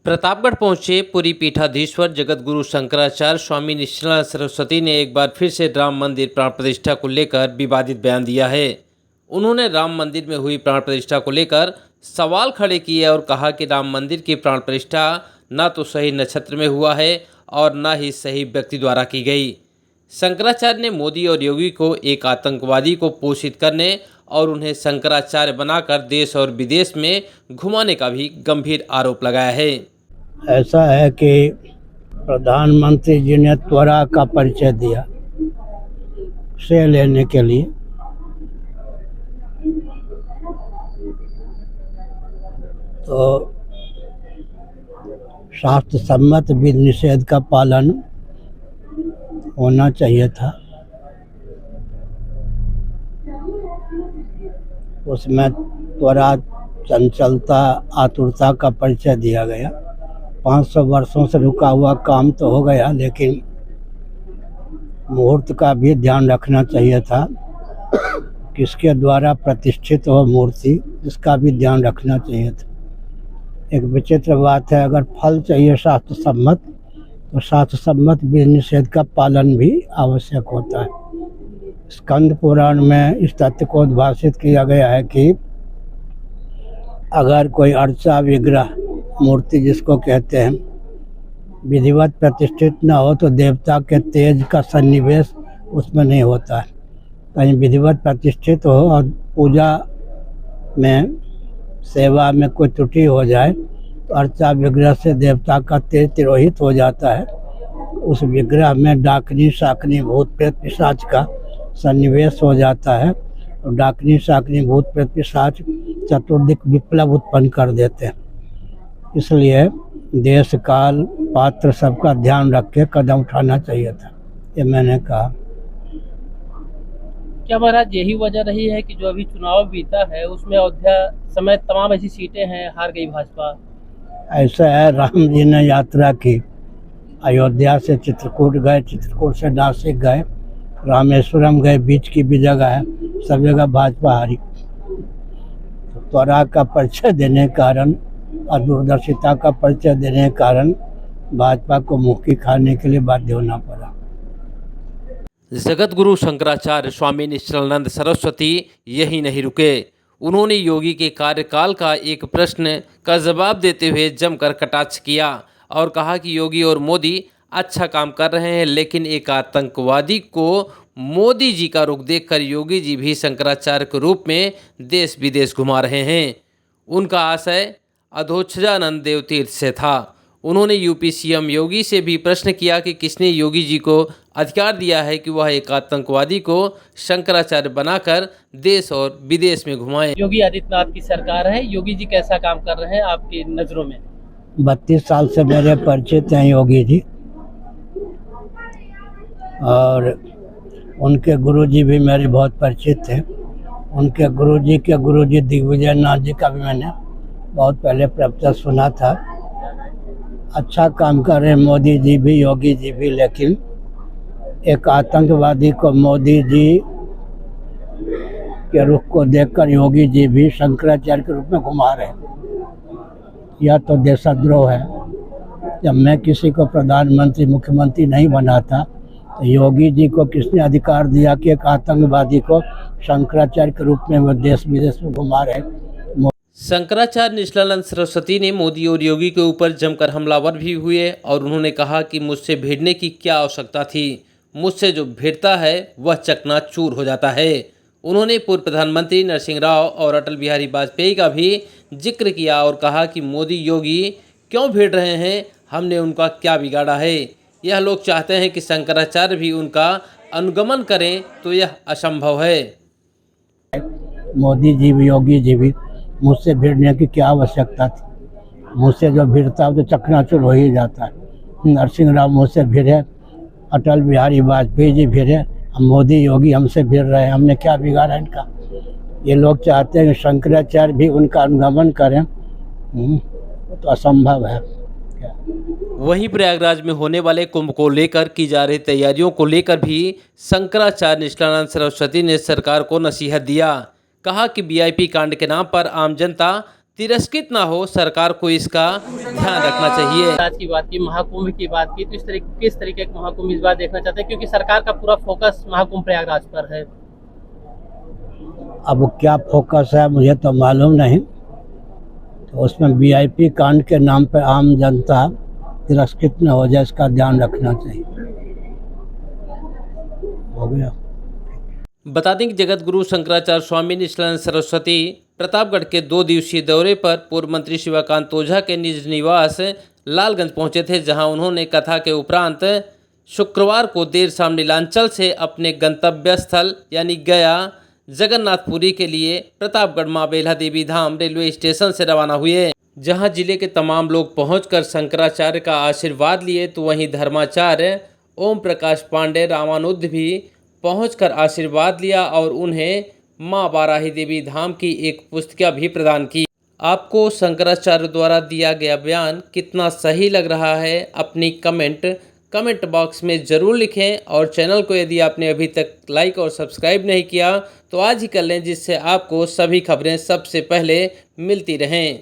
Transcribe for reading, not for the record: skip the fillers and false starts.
प्रतापगढ़ पहुंचे पुरी पीठाधीश्वर जगत गुरु शंकराचार्य स्वामी निश्चलानंद सरस्वती ने एक बार फिर से राम मंदिर प्राण प्रतिष्ठा को लेकर विवादित बयान दिया है। उन्होंने राम मंदिर में हुई प्राण प्रतिष्ठा को लेकर सवाल खड़े किए और कहा कि राम मंदिर की प्राण प्रतिष्ठा न तो सही नक्षत्र में हुआ है और न ही सही व्यक्ति द्वारा की गई। शंकराचार्य ने मोदी और योगी को एक आतंकवादी को पोषित करने और उन्हें शंकराचार्य बनाकर देश और विदेश में घुमाने का भी गंभीर आरोप लगाया है। ऐसा है कि प्रधानमंत्री जी ने त्वरा का परिचय दिया से लेने के लिए। तो शास्त्र सम्मत विधि निषेध का पालन होना चाहिए था। उसमें त्वरा, चंचलता, आतुरता का परिचय दिया गया। 500 वर्षों से रुका हुआ काम तो हो गया, लेकिन मुहूर्त का भी ध्यान रखना चाहिए था। किसके द्वारा प्रतिष्ठित हो मूर्ति, इसका भी ध्यान रखना चाहिए था। एक विचित्र बात है, अगर फल चाहिए शास्त्र सम्मत, तो शास्त्र सम्मत विधि निषेध का पालन भी आवश्यक होता है। स्कंद पुराण में इस तथ्य को उद्भाषित किया गया है कि अगर कोई अर्चा विग्रह, मूर्ति जिसको कहते हैं, विधिवत प्रतिष्ठित न हो तो देवता के तेज का सन्निवेश उसमें नहीं होता है। कहीं विधिवत प्रतिष्ठित हो और पूजा में, सेवा में कोई त्रुटि हो जाए तो अर्चा विग्रह से देवता का तेज तिरोहित हो जाता है। उस विग्रह में डाकनी, शाकनी, भूत प्रेत पिशाच का सन्निवेश हो जाता है और डाकनी, शाकनी, भूत प्रेत पिशाच चतुर्दिक विप्लव उत्पन्न कर देते हैं। इसलिए देश, काल, पात्र सबका ध्यान रख के कदम उठाना चाहिए था, ये मैंने कहा। क्या महाराज यही वजह रही है कि जो अभी चुनाव बीता है उसमें अयोध्या समेत तमाम ऐसी सीटें हैं, हार गई भाजपा? ऐसा है, राम जी ने यात्रा की, अयोध्या से चित्रकूट गए, चित्रकूट से नासिक गए, रामेश्वरम गए, बीच की भी जगह है, सब जगह भाजपा हारी। तो त्वरा का परिचय देने के कारण और दूरदर्शिता का परिचय देने के कारण भाजपा को मुक्की खाने के लिए बाध्य होना पड़ा। जगत गुरु शंकराचार्य स्वामी निश्चलानंद सरस्वती यही नहीं रुके। उन्होंने योगी के कार्यकाल का एक प्रश्न का जवाब देते हुए जमकर कटाक्ष किया और कहा कि योगी और मोदी अच्छा काम कर रहे हैं, लेकिन एक आतंकवादी को मोदी जी का रुख देखकर योगी जी भी शंकराचार्य के रूप में देश विदेश घुमा रहे हैं। उनका आशय अधोक्षजानंद देव तीर्थ से था। उन्होंने यूपी सीएम योगी से भी प्रश्न किया कि किसने योगी जी को अधिकार दिया है कि वह एक आतंकवादी को शंकराचार्य बनाकर देश और विदेश में घुमाएं। योगी आदित्यनाथ की सरकार है, योगी जी कैसा काम कर रहे हैं आपकी नज़रों में? 32 साल से मेरे परिचित हैं योगी जी, और उनके गुरुजी भी मेरे बहुत परिचित थे। उनके गुरुजी के गुरुजी दिग्विजय नाथ जी का भी मैंने बहुत पहले प्रवचन सुना था। अच्छा काम कर रहे मोदी जी भी, योगी जी भी, लेकिन एक आतंकवादी को मोदी जी के रुख को देखकर योगी जी भी शंकराचार्य के रूप में घुमा रहे हैं। यह तो देशद्रोह है। जब मैं किसी को प्रधानमंत्री, मुख्यमंत्री नहीं बनाता तो योगी जी को किसने अधिकार दिया कि एक आतंकवादी को शंकराचार्य के रूप में वो देश विदेश में घुमा रहे? शंकराचार्य निश्चलानंद सरस्वती ने मोदी और योगी के ऊपर जमकर हमलावर भी हुए और उन्होंने कहा कि मुझसे भिड़ने की क्या आवश्यकता थी, मुझसे जो भिड़ता है वह चकनाचूर हो जाता है। उन्होंने पूर्व प्रधानमंत्री नरसिंह राव और अटल बिहारी वाजपेयी का भी जिक्र किया और कहा कि मोदी योगी क्यों भिड़ रहे हैं, हमने उनका क्या बिगाड़ा है। यह लोग चाहते हैं कि शंकराचार्य भी उनका अनुगमन करें, तो यह असंभव है। मोदी जी भी, योगी जी भी, मुझसे भिड़ने की क्या आवश्यकता थी? मुझसे जो भिड़ता है तो चकनाचूर हो ही जाता है। नरसिंह राव मुझसे भिड़े, अटल बिहारी वाजपेयी जी भिड़े, हम मोदी योगी हमसे भिड़ रहे हैं, हमने क्या बिगाड़ा इनका? ये लोग चाहते हैं कि शंकराचार्य भी उनका अनुगमन करें, तो असंभव है। वहीं प्रयागराज में होने वाले कुंभ को लेकर की जा रही तैयारियों को लेकर भी शंकराचार्य निश्चलानंद सरस्वती ने सरकार को नसीहत दिया। कहा कि वीआईपी कांड के नाम पर आम जनता तिरस्कृत ना हो, सरकार को इसका ध्यान रखना चाहिए। आज की बात की, महाकुंभ की बात की, तो किस तरीके का महाकुंभ इस बार देखना चाहते हैं, क्योंकि सरकार का पूरा फोकस महाकुंभ प्रयागराज पर है। अब क्या फोकस है मुझे तो मालूम नहीं, तो उसमें वीआईपी कांड के नाम पर आम जनता तिरस्कृत न हो जाए, इसका ध्यान रखना चाहिए। हो गया। बता दें कि जगत गुरु शंकराचार्य स्वामी निष्ठानंद सरस्वती प्रतापगढ़ के 2 दिवसीय दौरे पर पूर्व मंत्री शिवाकांत ओझा के निज निवास लालगंज पहुंचे थे, जहां उन्होंने कथा के उपरांत शुक्रवार को देर शाम नीलांचल से अपने गंतव्य स्थल यानी गया जगन्नाथपुरी के लिए प्रतापगढ़ मां बेल्हा देवी धाम रेलवे स्टेशन से रवाना हुए, जहां जिले के तमाम लोग पहुंचकर शंकराचार्य का आशीर्वाद लिए। तो वहीं धर्माचार्य ओम प्रकाश पांडे रामानुज भी पहुंचकर आशीर्वाद लिया और उन्हें मां बाराही देवी धाम की एक पुस्तिका भी प्रदान की। आपको शंकराचार्य द्वारा दिया गया बयान कितना सही लग रहा है, अपनी कमेंट बॉक्स में ज़रूर लिखें। और चैनल को यदि आपने अभी तक लाइक और सब्सक्राइब नहीं किया तो आज ही कर लें, जिससे आपको सभी खबरें सबसे पहले मिलती रहें।